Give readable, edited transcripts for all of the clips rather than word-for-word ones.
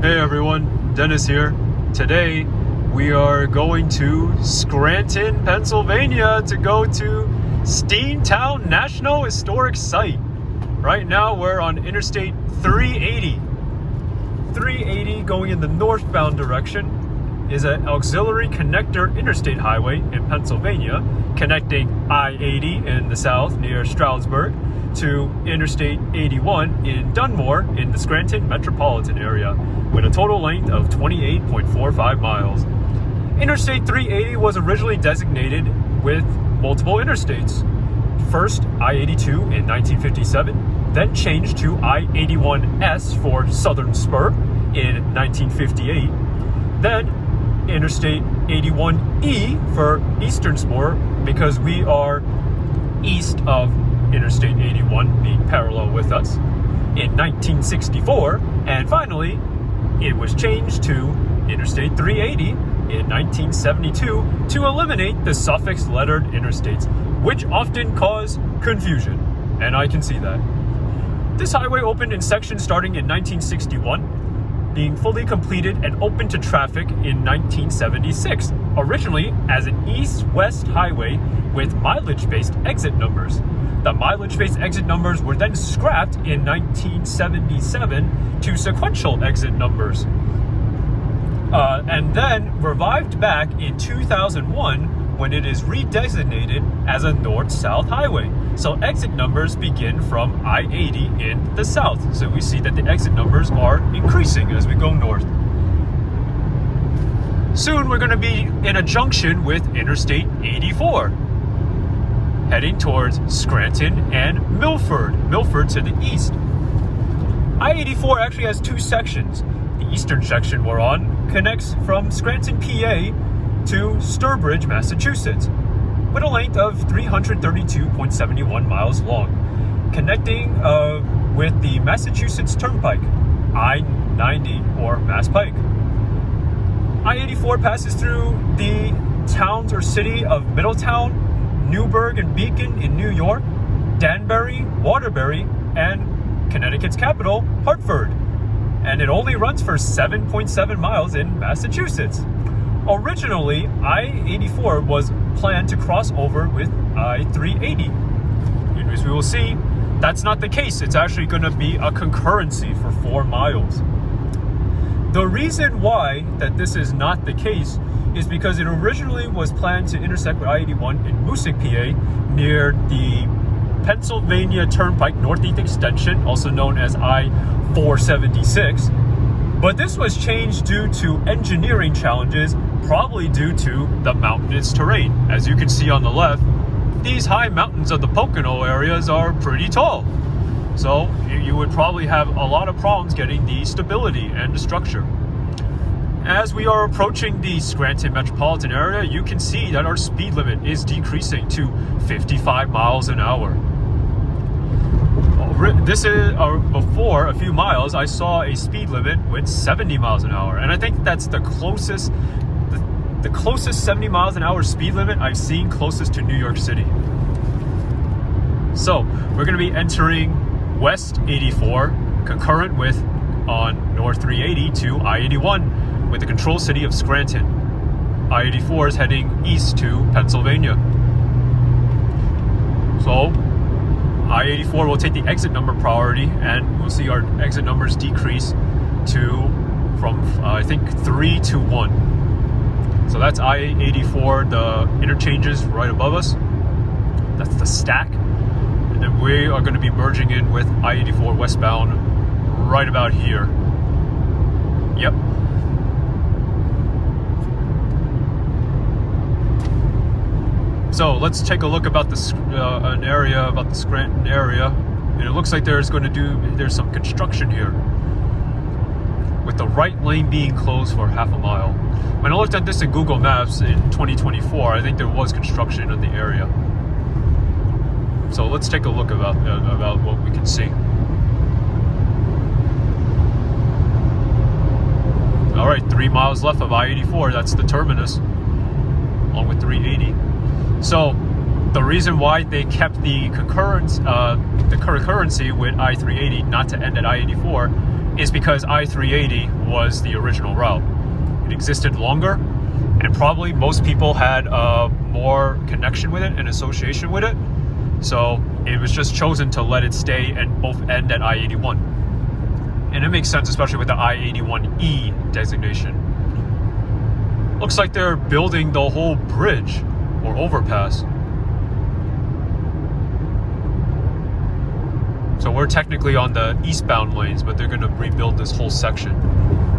Hey everyone, Dennis here. Today we are going to Scranton, Pennsylvania to go to Steamtown National Historic Site. Right now we're on Interstate 380. 380 going in the northbound direction is an auxiliary connector interstate highway in Pennsylvania connecting I-80 in the south near Stroudsburg to Interstate 81 in Dunmore in the Scranton metropolitan area with a total length of 28.45 miles. Interstate 380 was originally designated with multiple interstates. First I-82 in 1957, then changed to I-81S for Southern Spur in 1958, then Interstate 81E for Eastern Spur because we are east of Interstate 81 being parallel with us in 1964, and finally it was changed to Interstate 380 in 1972 to eliminate the suffix lettered interstates, which often cause confusion, and I can see that. This highway opened in sections starting in 1961, being fully completed and open to traffic in 1976, originally as an east-west highway with mileage-based exit numbers. The mileage-based exit numbers were then scrapped in 1977 to sequential exit numbers, and then revived back in 2001 when it is redesignated as a north-south highway. So exit numbers begin from I-80 in the south. So we see that the exit numbers are increasing as we go north. Soon we're going to be in a junction with Interstate 84, heading towards Scranton and Milford to the east. I-84 actually has two sections. The eastern section we're on connects from Scranton, PA to Sturbridge, Massachusetts, with a length of 332.71 miles long, connecting with the Massachusetts Turnpike, I-90 or Mass Pike. I-84 passes through the towns or city of Middletown, Newburgh and Beacon in New York, Danbury, Waterbury, and Connecticut's capital, Hartford. And it only runs for 7.7 miles in Massachusetts. Originally, I-84 was planned to cross over with I-380. And as we will see, that's not the case. It's actually going to be a concurrency for 4 miles. The reason why that this is not the case is because it originally was planned to intersect with I-81 in Moosic, PA, near the Pennsylvania Turnpike Northeast Extension, also known as I-476. But this was changed due to engineering challenges, probably due to the mountainous terrain. As you can see on the left, these high mountains of the Pocono areas are pretty tall. So you would probably have a lot of problems getting the stability and the structure. As we are approaching the Scranton metropolitan area, you can see that our speed limit is decreasing to 55 miles an hour. This is before a few miles, I saw a speed limit with 70 miles an hour, and I think that's the closest 70 miles an hour speed limit I've seen closest to New York City. So we're going to be entering West 84, concurrent with on North 380 to I-81. With the control city of Scranton. I-84 is heading east to Pennsylvania. So I-84 will take the exit number priority, and we'll see our exit numbers decrease from I think 3 to 1. So that's I-84, the interchanges right above us. That's the stack. And then we are going to be merging in with I-84 westbound right about here. Yep. So let's take a look about the Scranton area, and it looks like there's some construction here, with the right lane being closed for half a mile. When I looked at this in Google Maps in 2024, I think there was construction in the area. So let's take a look about what we can see. All right, 3 miles left of I-84. That's the terminus, along with 380. So the reason why they kept the concurrency with I-380 not to end at I-84 is because I-380 was the original route. It existed longer, and probably most people had more connection with it and association with it. So it was just chosen to let it stay and both end at I-81. And it makes sense, especially with the I-81E designation. Looks like they're building the whole bridge or overpass. So we're technically on the eastbound lanes, but they're going to rebuild this whole section.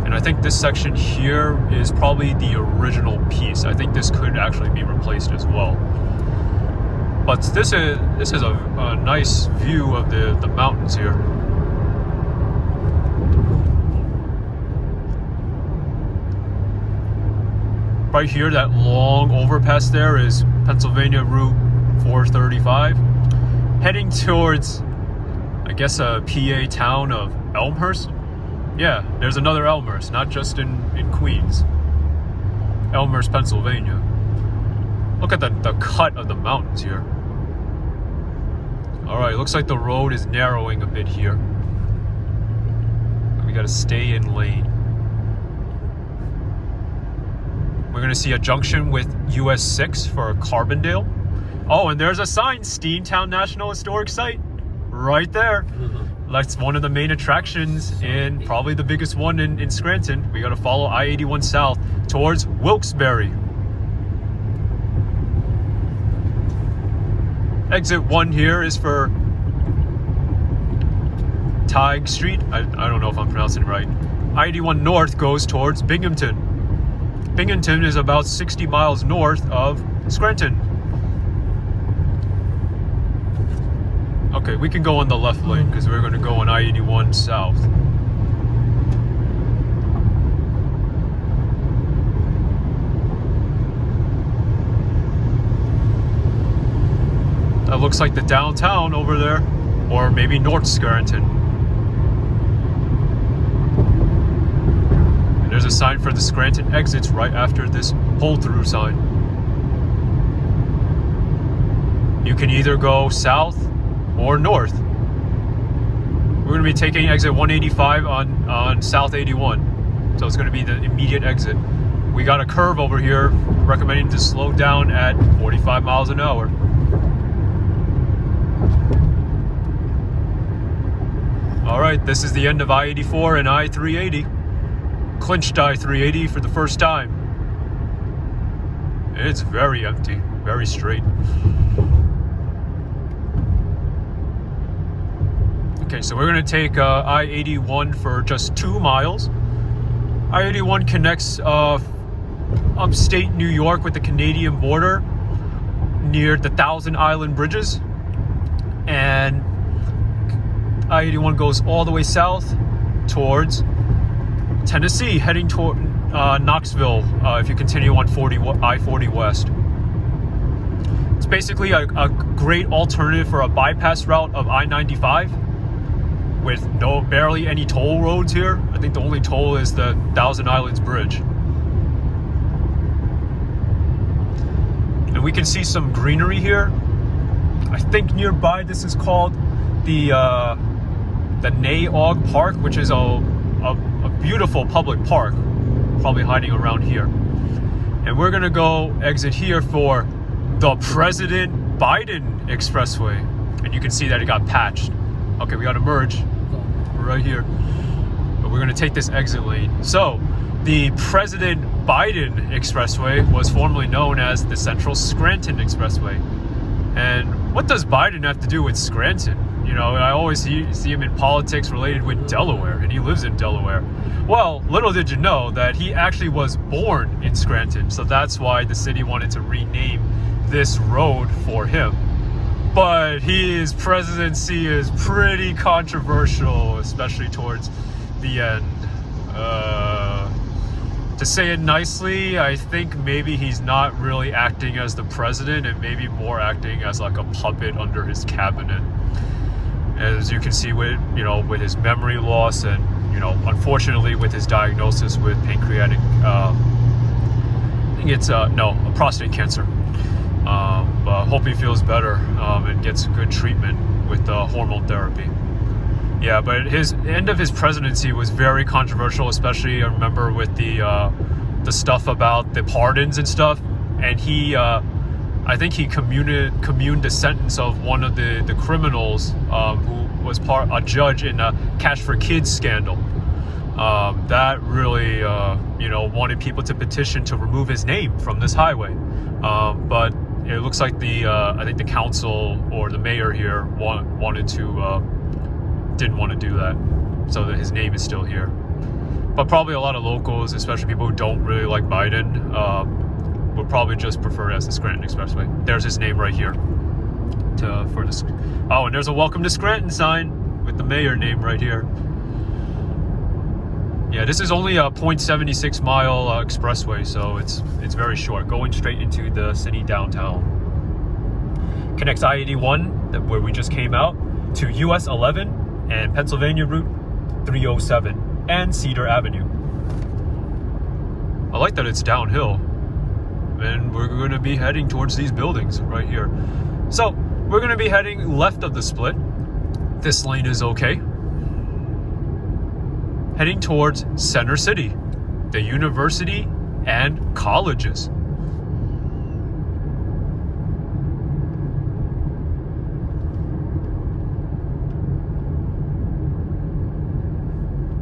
And I think this section here is probably the original piece. I think this could actually be replaced as well. But this is a nice view of the mountains here. Right here, that long overpass there is Pennsylvania Route 435, heading towards, I guess, a PA town of Elmhurst. Yeah, there's another Elmhurst, not just in Queens. Elmhurst, Pennsylvania. Look at the cut of the mountains here. Alright, looks like the road is narrowing a bit here. We gotta stay in lane. We're gonna see a junction with US 6 for Carbondale. Oh, and there's a sign, Steamtown National Historic Site. Right there. That's one of the main attractions and probably the biggest one in Scranton. We gotta follow I-81 south towards Wilkes-Barre. Exit 1 here is for Tige Street. I don't know if I'm pronouncing it right. I-81 north goes towards Binghamton. Binghamton is about 60 miles north of Scranton. Okay, we can go on the left lane because we're going to go on I-81 south. That looks like the downtown over there, or maybe North Scranton. And there's a sign for the Scranton exits right after this pull-through sign. You can either go south or north. We're going to be taking exit 185 on South 81. So it's going to be the immediate exit. We got a curve over here recommending to slow down at 45 miles an hour. Alright, this is the end of I-84 and I-380. Clinched I-380 for the first time. It's very empty, very straight. Okay, so we're going to take I-81 for just 2 miles. I-81 connects upstate New York with the Canadian border near the Thousand Island Bridges. And I-81 goes all the way south towards Tennessee, heading toward Knoxville if you continue on I-40 West. It's basically a great alternative for a bypass route of I-95 with barely any toll roads here. I think the only toll is the Thousand Islands Bridge. And we can see some greenery here. I think nearby this is called the Naog Park, which is a beautiful public park, probably hiding around here. And we're gonna go exit here for the President Biden Expressway. And you can see that it got patched. Okay, we gotta merge right here. But we're gonna take this exit lane. So, the President Biden Expressway was formerly known as the Central Scranton Expressway. And what does Biden have to do with Scranton? You know, I always see him in politics related with Delaware, and he lives in Delaware. Well, little did you know that he actually was born in Scranton, so that's why the city wanted to rename this road for him. But his presidency is pretty controversial, especially towards the end. To say it nicely, I think maybe he's not really acting as the president and maybe more acting as like a puppet under his cabinet. As you can see with his memory loss and, unfortunately with his diagnosis with pancreatic, I think it's, prostate cancer. But hope he feels better and gets good treatment with hormone therapy. Yeah, but his end of his presidency was very controversial, especially I remember with the stuff about the pardons and stuff. And he, I think he communed the sentence of one of the criminals who was a judge in a Cash for Kids scandal. That really, wanted people to petition to remove his name from this highway. But it looks like I think the council or the mayor here didn't want to do that, so that his name is still here. But probably a lot of locals, especially people who don't really like Biden, would probably just prefer it as the Scranton Expressway. There's his name right here. For this. Oh, and there's a Welcome to Scranton sign with the mayor name right here. Yeah, this is only a 0.76 mile expressway, so it's very short, going straight into the city downtown. Connects I-81, where we just came out, to US 11 and Pennsylvania Route 307 and Cedar Avenue. I like that it's downhill, and we're going to be heading towards these buildings right here. So we're going to be heading left of the split. This lane is okay. Heading towards Center City, the university and colleges.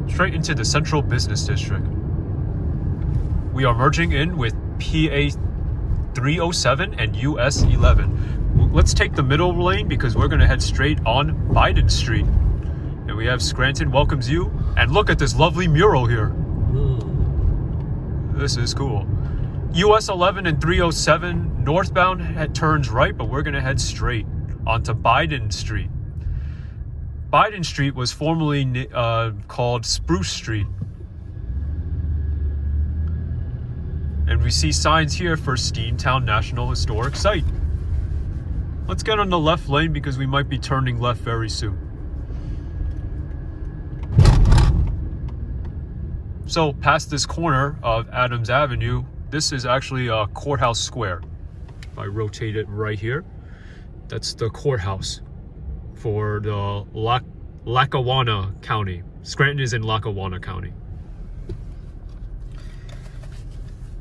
Straight into the Central Business District. We are merging in with PA 307 and US 11. Let's take the middle lane because we're going to head straight on Biden Street. And we have Scranton welcomes you. And look at this lovely mural here. This is cool. US 11 and 307 northbound turns right, but we're going to head straight onto Biden Street. Biden Street was formerly called Spruce Street. And we see signs here for Steamtown National Historic Site. Let's get on the left lane because we might be turning left very soon. So past this corner of Adams Avenue, this is actually a Courthouse Square. If I rotate it right here, that's the courthouse for the Lackawanna County. Scranton is in Lackawanna County.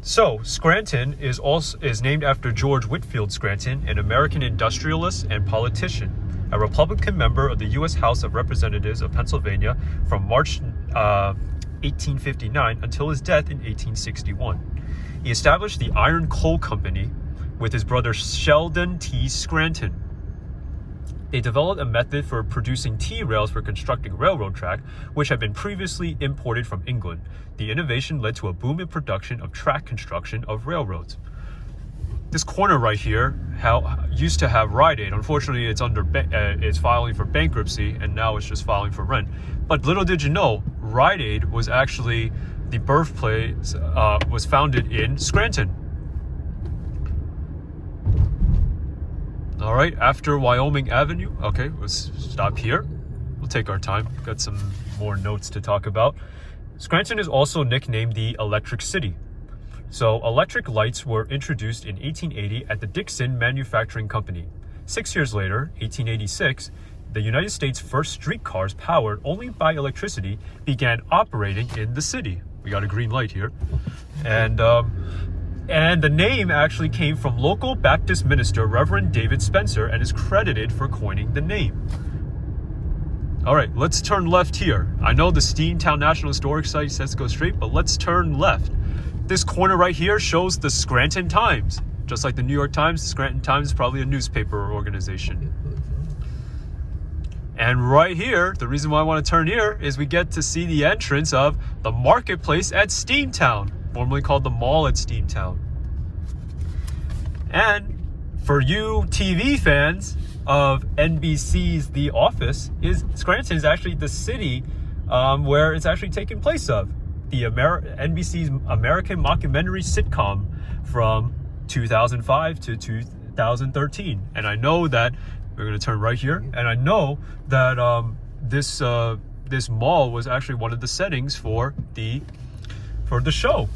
So Scranton is named after George Whitfield Scranton, an American industrialist and politician, a Republican member of the U.S. House of Representatives of Pennsylvania from March 1859 until his death in 1861. He established the Iron Coal Company with his brother Sheldon T. Scranton. They developed a method for producing T-rails for constructing railroad track, which had been previously imported from England. The innovation led to a boom in production of track construction of railroads. This corner right here used to have Rite Aid. Unfortunately, it's filing for bankruptcy, and now it's just filing for rent. But little did you know, Rite Aid was actually the birthplace, was founded in Scranton. All right, after Wyoming Avenue, okay, let's stop here. We'll take our time. Got some more notes to talk about. Scranton is also nicknamed the Electric City. So electric lights were introduced in 1880 at the Dixon Manufacturing Company. 6 years later, 1886, the United States' first streetcars powered only by electricity began operating in the city. We got a green light here. And the name actually came from local Baptist minister Reverend David Spencer and is credited for coining the name. All right, let's turn left here. I know the Steamtown National Historic Site says go straight, but let's turn left. This corner right here shows the Scranton Times. Just like the New York Times, the Scranton Times is probably a newspaper organization. And right here, the reason why I want to turn here is we get to see the entrance of the marketplace at Steamtown, formerly called the Mall at Steamtown. And for you TV fans of NBC's The Office, Scranton is actually the city where it's actually taking place of. The NBC's American mockumentary sitcom from 2005 to 2013. And I know that we're going to turn right here, and I know that this mall was actually one of the settings for the show.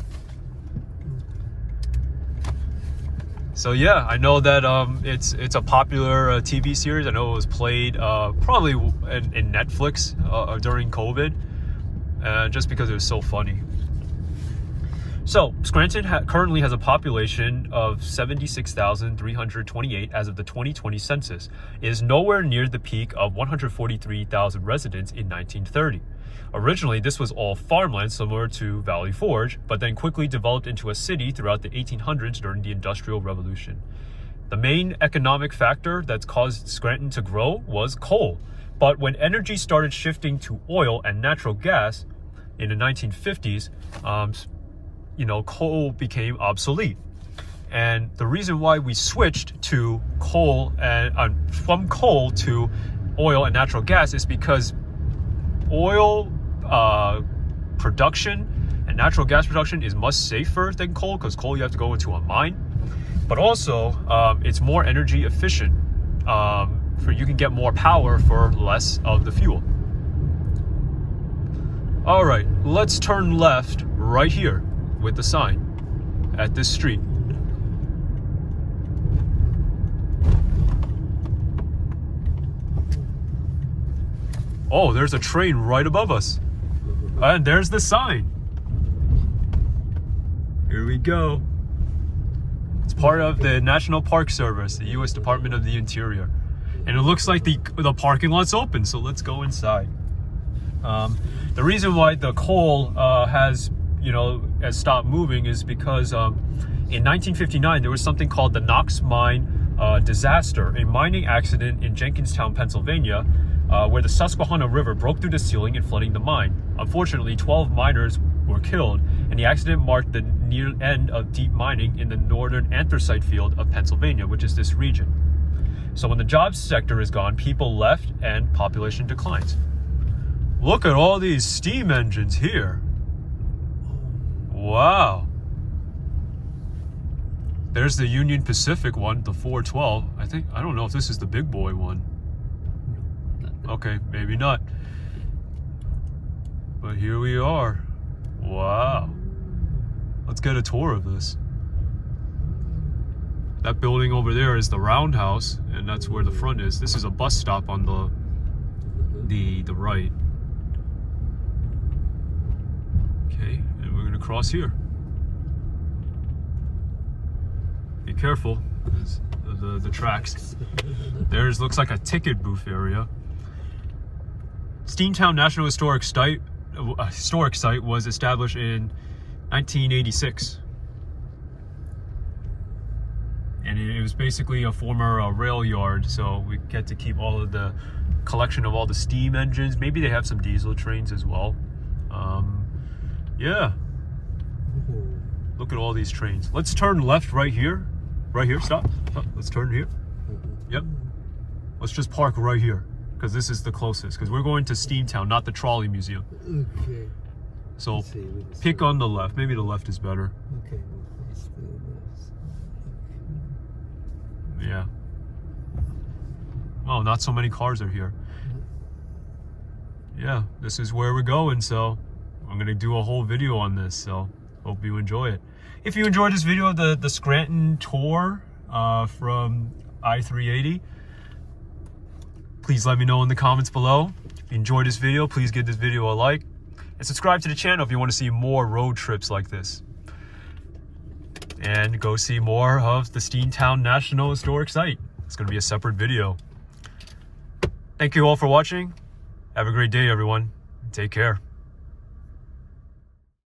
So yeah, I know that it's a popular TV series. I know it was played probably in Netflix during COVID, just because it was so funny. So Scranton currently has a population of 76,328 as of the 2020 census. It is nowhere near the peak of 143,000 residents in 1930. Originally, this was all farmland similar to Valley Forge, but then quickly developed into a city throughout the 1800s during the Industrial Revolution. The main economic factor that's caused Scranton to grow was coal. But when energy started shifting to oil and natural gas in the 1950s, coal became obsolete. And the reason why we switched to coal and from coal to oil and natural gas is because oil production and natural gas production is much safer than coal, because coal you have to go into a mine, but also it's more energy efficient. You can get more power for less of the fuel. All right, let's turn left right here with the sign at this street. Oh, there's a train right above us. And there's the sign. Here we go. It's part of the National Park Service, the U.S. Department of the Interior. And it looks like the parking lot's open, so let's go inside. The reason why the coal has stopped moving is because in 1959 there was something called the Knox Mine disaster, a mining accident in Jenkinstown, Pennsylvania, where the Susquehanna River broke through the ceiling and flooding the mine. Unfortunately, 12 miners were killed, and the accident marked the near end of deep mining in the northern anthracite field of Pennsylvania, which is this region. So when the jobs sector is gone, people left and population declines. Look at all these steam engines here. Wow. There's the Union Pacific one, the 412. I don't know if this is the big boy one. Okay, maybe not. But here we are. Wow. Let's get a tour of this. That building over there is the roundhouse, and that's where the front is. This is a bus stop on the right. Okay, and we're gonna cross here. Be careful, the tracks. There's looks like a ticket booth area. Steamtown National Historic Site was established in 1986. And it was basically a former rail yard, so we get to keep all of the collection of all the steam engines. Maybe they have some diesel trains as well. Yeah. Look at all these trains. Let's turn left right here. Right here, stop. Let's turn here. Yep. Let's just park right here, because this is the closest, because we're going to Steamtown, not the Trolley Museum. Okay. So pick on the left. Maybe the left is better. Okay. Yeah. Well, not so many cars are here. Yeah, this is where we're going, so I'm going to do a whole video on this, so hope you enjoy it. If you enjoyed this video of the Scranton tour from I-380, please let me know in the comments below. If you enjoyed this video, please give this video a like. And subscribe to the channel if you want to see more road trips like this. And go see more of the Steamtown National Historic Site. It's going to be a separate video. Thank you all for watching. Have a great day, everyone. Take care.